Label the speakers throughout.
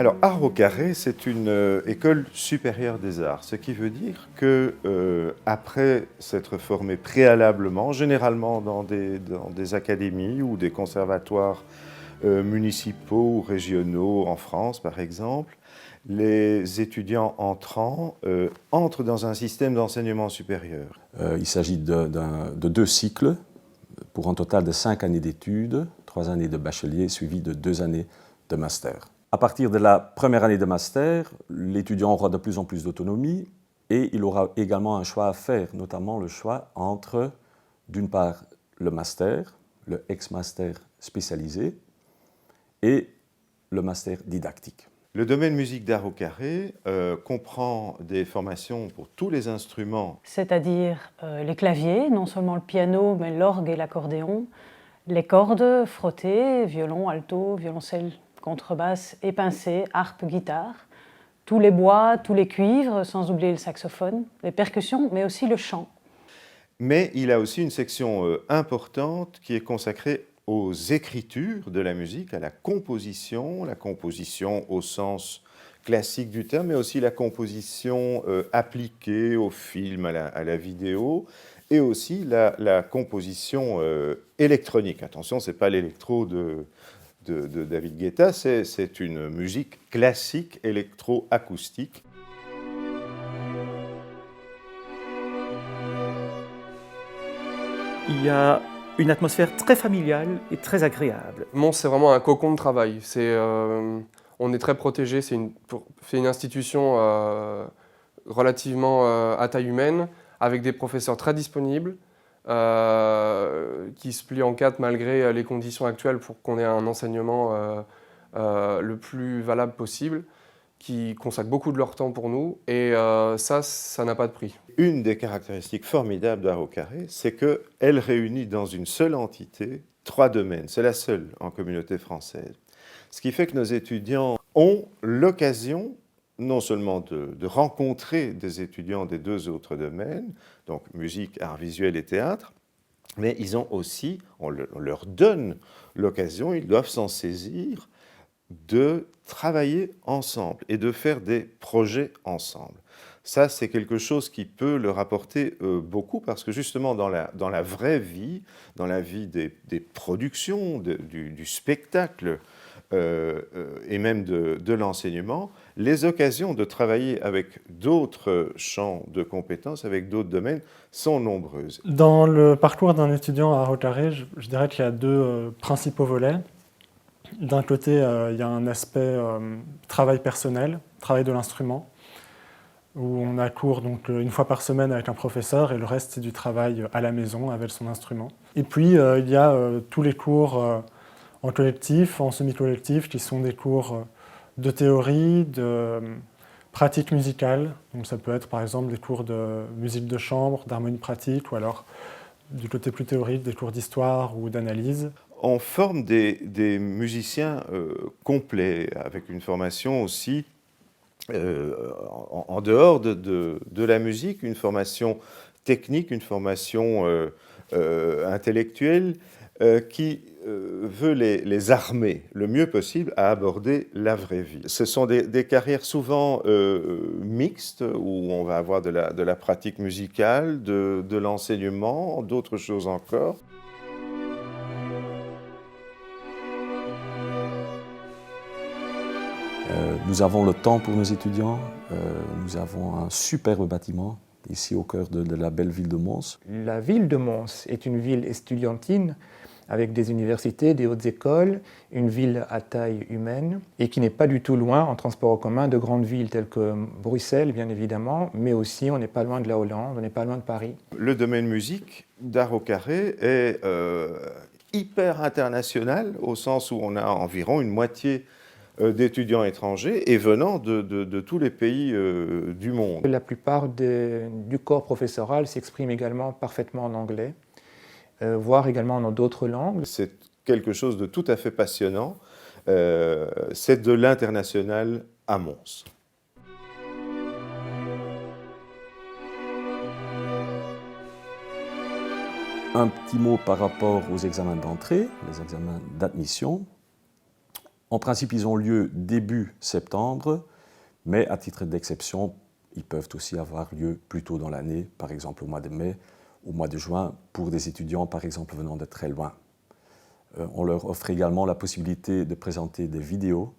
Speaker 1: Alors, Art au Carré, c'est une école supérieure des arts, ce qui veut dire que après s'être formé préalablement, généralement dans des académies ou des conservatoires municipaux ou régionaux en France, par exemple, les étudiants entrants entrent dans un système d'enseignement supérieur.
Speaker 2: Il s'agit de 2 cycles pour un total de 5 années d'études, 3 années de bachelier suivies de 2 années de master. À partir de la première année de master, l'étudiant aura de plus en plus d'autonomie et il aura également un choix à faire, notamment le choix entre, d'une part, le master, le ex-master spécialisé, et le master didactique.
Speaker 1: Le domaine musique d'Art au Carré comprend des formations pour tous les instruments.
Speaker 3: C'est-à-dire les claviers, non seulement le piano, mais l'orgue et l'accordéon, les cordes, frottées, violon, alto, violoncelle, contrebasse et pincée, harpe, guitare, tous les bois, tous les cuivres, sans oublier le saxophone, les percussions, mais aussi le chant.
Speaker 1: Mais il a aussi une section importante qui est consacrée aux écritures de la musique, à la composition au sens classique du terme, mais aussi la composition appliquée au film, à la vidéo, et aussi la composition électronique. Attention, ce n'est pas l'électro de David Guetta, c'est une musique classique électro-acoustique.
Speaker 4: Il y a une atmosphère très familiale et très agréable.
Speaker 5: Mons, c'est vraiment un cocon de travail. On est très protégé, c'est une institution relativement à taille humaine, avec des professeurs très disponibles, qui se plient en 4 malgré les conditions actuelles pour qu'on ait un enseignement le plus valable possible, qui consacrent beaucoup de leur temps pour nous, et ça n'a pas de prix.
Speaker 1: Une des caractéristiques formidables d'Art au Carré, c'est qu'elle réunit dans une seule entité 3 domaines. C'est la seule en communauté française. Ce qui fait que nos étudiants ont l'occasion non seulement de rencontrer des étudiants des 2 autres domaines, donc musique, art visuel et théâtre, mais ils ont aussi, on leur donne l'occasion, ils doivent s'en saisir, de travailler ensemble et de faire des projets ensemble. Ça, c'est quelque chose qui peut leur apporter beaucoup parce que justement dans la vraie vie, dans la vie des productions, du spectacle et même de l'enseignement, les occasions de travailler avec d'autres champs de compétences, avec d'autres domaines, sont nombreuses.
Speaker 6: Dans le parcours d'un étudiant à Art au Carré, je dirais qu'il y a 2 principaux volets. D'un côté, il y a un aspect travail personnel, travail de l'instrument, où on a cours donc, 1 fois par semaine avec un professeur et le reste c'est du travail à la maison avec son instrument. Et puis il y a tous les cours en collectif, en semi-collectif, qui sont des cours de théorie, de pratique musicale. Donc ça peut être par exemple des cours de musique de chambre, d'harmonie pratique, ou alors du côté plus théorique, des cours d'histoire ou d'analyse.
Speaker 1: On forme des musiciens complets, avec une formation aussi en dehors de la musique, une formation technique, une formation intellectuelle qui veut les armer le mieux possible à aborder la vraie vie. Ce sont des carrières souvent mixtes, où on va avoir de la pratique musicale, de l'enseignement, d'autres choses encore.
Speaker 2: Nous avons le temps pour nos étudiants, nous avons un superbe bâtiment ici au cœur de la belle ville de Mons.
Speaker 7: La ville de Mons est une ville estudiantine avec des universités, des hautes écoles, une ville à taille humaine et qui n'est pas du tout loin en transport en commun de grandes villes telles que Bruxelles bien évidemment, mais aussi on n'est pas loin de la Hollande, on n'est pas loin de Paris.
Speaker 1: Le domaine musique d'Art au Carré est hyper international au sens où on a environ une moitié d'étudiants étrangers et venant de tous les pays du monde.
Speaker 7: La plupart du corps professoral s'exprime également parfaitement en anglais, voire également dans d'autres langues.
Speaker 1: C'est quelque chose de tout à fait passionnant. C'est de l'international à Mons.
Speaker 2: Un petit mot par rapport aux examens d'entrée, les examens d'admission. En principe, ils ont lieu début septembre, mais à titre d'exception, ils peuvent aussi avoir lieu plus tôt dans l'année, par exemple au mois de mai, au mois de juin, pour des étudiants, par exemple, venant de très loin. On leur offre également la possibilité de présenter des vidéos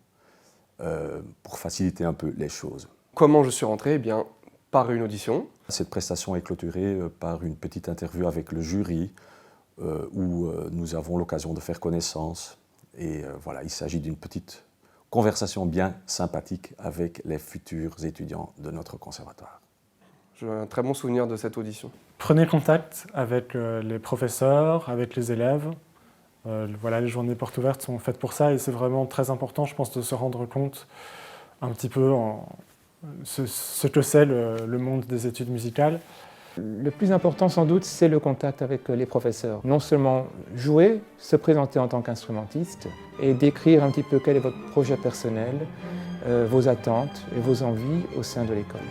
Speaker 2: pour faciliter un peu les choses.
Speaker 5: Comment je suis rentré? Eh bien, par une audition.
Speaker 2: Cette prestation est clôturée par une petite interview avec le jury, où nous avons l'occasion de faire connaissance. Et voilà, il s'agit d'une petite conversation bien sympathique avec les futurs étudiants de notre conservatoire.
Speaker 5: J'ai un très bon souvenir de cette audition.
Speaker 6: Prenez contact avec les professeurs, avec les élèves. Voilà, les journées portes ouvertes sont faites pour ça et c'est vraiment très important, je pense, de se rendre compte un petit peu ce que c'est le monde des études musicales.
Speaker 7: Le plus important sans doute, c'est le contact avec les professeurs. Non seulement jouer, se présenter en tant qu'instrumentiste et décrire un petit peu quel est votre projet personnel, vos attentes et vos envies au sein de l'école.